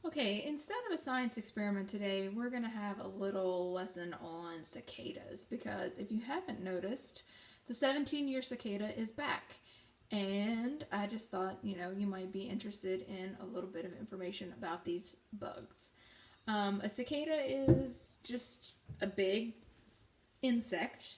Okay, instead of a science experiment today, we're going to have a little lesson on cicadas because if you haven't noticed, the 17-year cicada is back. And I just thought, you might be interested in a little bit of information about these bugs. A cicada is just a big insect.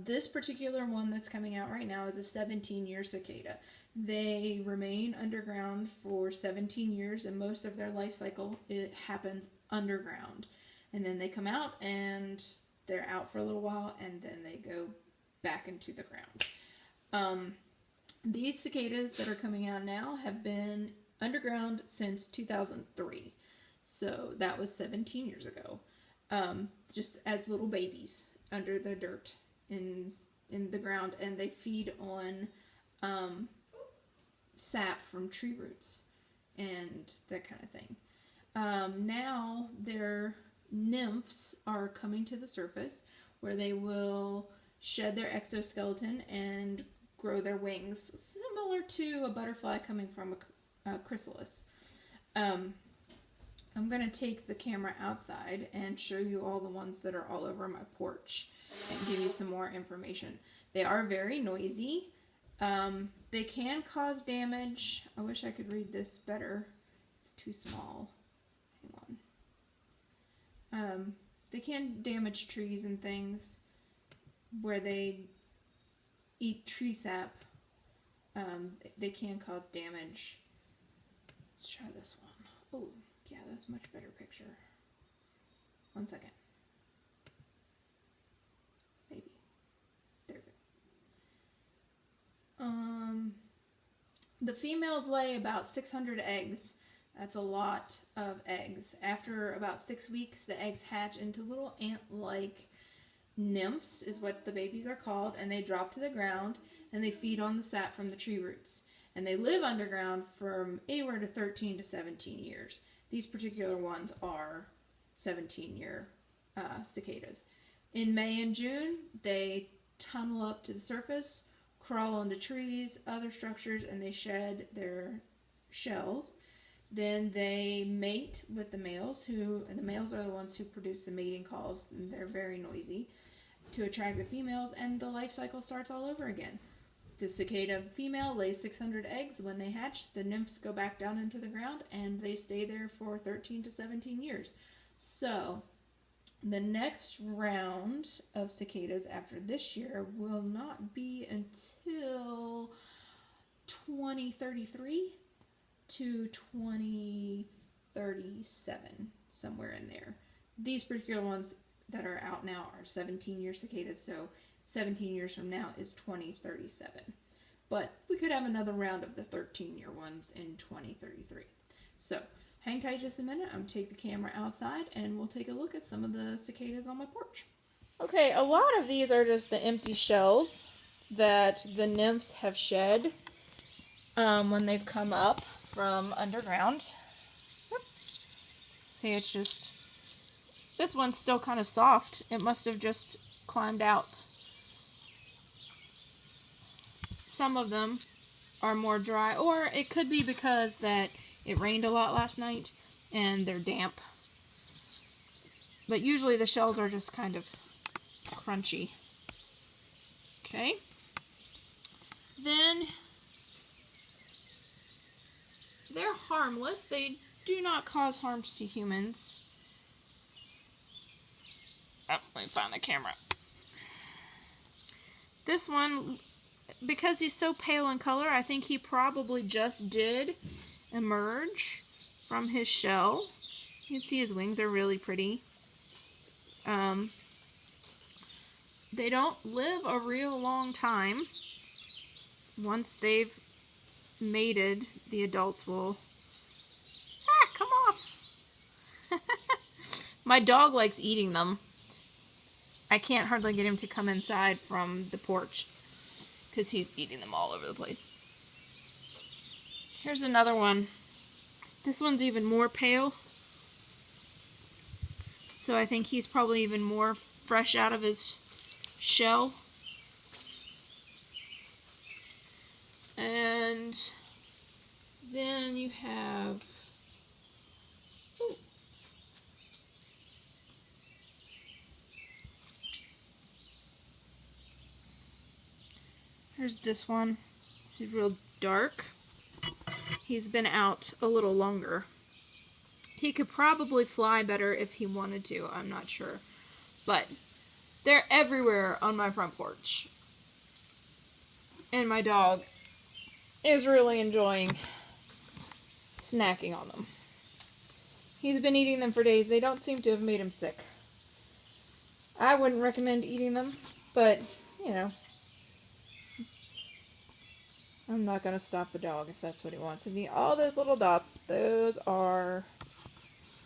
This particular one that's coming out right now is a 17-year cicada. They remain underground for 17 years, and most of their life cycle it happens underground. And then they come out, and they're out for a little while, and then they go back into the ground. These cicadas that are coming out now have been underground since 2003. So that was 17 years ago. Just as little babies under the dirt in the ground, and they feed on sap from tree roots and that kind of thing. Now their nymphs are coming to the surface where they will shed their exoskeleton and grow their wings, similar to a butterfly coming from a chrysalis. I'm going to take the camera outside and show you all the ones that are all over my porch and give you some more information. They are very noisy. They can cause damage. I wish I could read this better. It's too small. Hang on. They can damage trees and things where they eat tree sap. They can cause damage. Let's try this one. Oh, yeah, that's a much better picture. 1 second. Maybe. There we go. The females lay about 600 eggs. That's a lot of eggs. After about 6 weeks, the eggs hatch into little ant-like nymphs, is what the babies are called, and they drop to the ground, and they feed on the sap from the tree roots. And they live underground from anywhere to 13 to 17 years. These particular ones are 17-year cicadas. In May and June, they tunnel up to the surface, crawl onto trees, other structures, and they shed their shells. Then they mate with the males, and the males are the ones who produce the mating calls, and they're very noisy, to attract the females, and the life cycle starts all over again. The cicada female lays 600 eggs. When they hatch, the nymphs go back down into the ground, and they stay there for 13 to 17 years. So, the next round of cicadas after this year will not be until 2033 to 2037, somewhere in there. These particular ones that are out now are 17-year cicadas, so 17 years from now is 2037. But we could have another round of the 13-year ones in 2033. So, hang tight just a minute. I'm going to take the camera outside and we'll take a look at some of the cicadas on my porch. Okay, a lot of these are just the empty shells that the nymphs have shed when they've come up from underground. See, it's just, this one's still kind of soft. It must have just climbed out. Some of them are more dry, or it could be because that it rained a lot last night and they're damp. But usually the shells are just kind of crunchy. Okay. Then they're harmless. They do not cause harms to humans. Oh, let me find the camera. This one, because he's so pale in color, I think he probably just did emerge from his shell. You can see his wings are really pretty. They don't live a real long time. Once they've mated, the adults will... come off! My dog likes eating them. I can't hardly get him to come inside from the porch because he's eating them all over the place. Here's another one. This one's even more pale. So I think he's probably even more fresh out of his shell. And then you have There's this one. He's real dark. He's been out a little longer. He could probably fly better if he wanted to, I'm not sure. But they're everywhere on my front porch. And my dog is really enjoying snacking on them. He's been eating them for days. They don't seem to have made him sick. I wouldn't recommend eating them, but, you know, I'm not going to stop the dog if that's what he wants. And all those little dots, those are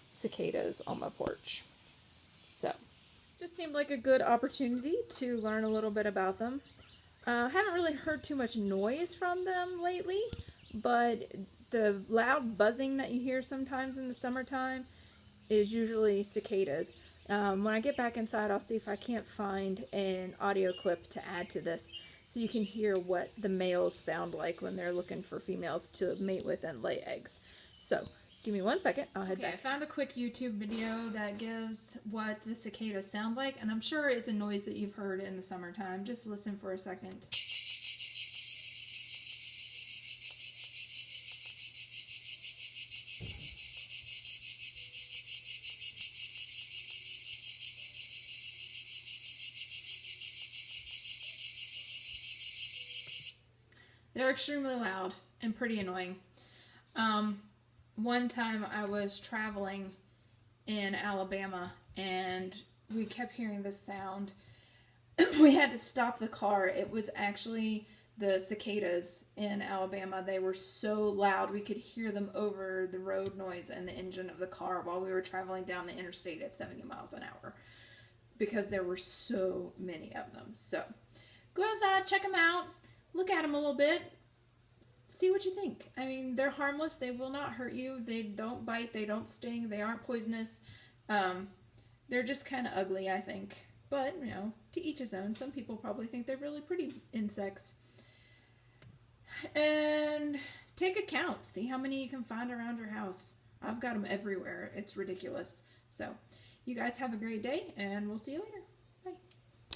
cicadas on my porch. So, just seemed like a good opportunity to learn a little bit about them. Haven't really heard too much noise from them lately, but the loud buzzing that you hear sometimes in the summertime is usually cicadas. When I get back inside, I'll see if I can't find an audio clip to add to this so you can hear what the males sound like when they're looking for females to mate with and lay eggs. So, give me 1 second, I'll head back. I found a quick YouTube video that gives what the cicadas sound like, and I'm sure it's a noise that you've heard in the summertime. Just listen for a second. They're extremely loud and pretty annoying. One time I was traveling in Alabama and we kept hearing this sound. We had to stop the car. It was actually the cicadas in Alabama. They were so loud we could hear them over the road noise and the engine of the car while we were traveling down the interstate at 70 miles an hour because there were so many of them. So go outside, check them out. Look at them a little bit. See what you think. I mean, they're harmless. They will not hurt you. They don't bite. They don't sting. They aren't poisonous. They're just kind of ugly, I think. But, you know, to each his own. Some people probably think they're really pretty insects. And take a count. See how many you can find around your house. I've got them everywhere. It's ridiculous. So, you guys have a great day, and we'll see you later.